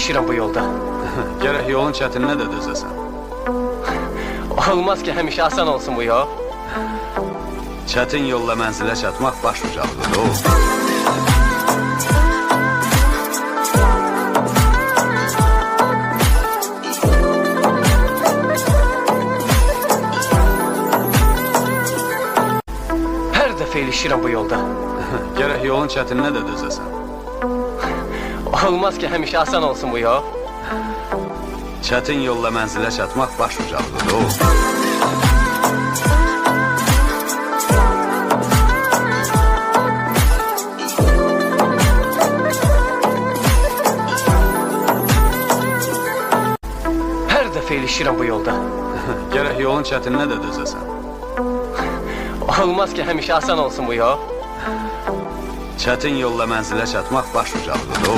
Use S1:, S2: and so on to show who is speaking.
S1: ilişirəm bu yolda.
S2: Gərək yolun çətininə də dözəsən.
S1: Olmaz ki, həmişə asan olsun bu yol.
S2: Çətin yolla mənzilə çatmaq baş ucaldır, o.
S1: Hər dəfə ilişirəm bu yolda.
S2: Gərək yolun çətininə də dözəsən.
S1: Olmaz ki, həmişə asan olsun bu yol.
S2: Çətin yolla mənzilə çatmaq baş ucaldır, o.
S1: Hər dəfə ilişirəm bu yolda.
S2: Gərək yolun çətininə də dözəsən.
S1: Olmaz ki, həmişə asan olsun bu yol.
S2: Çətin yolla mənzilə çatmaq baş ucaldır, o.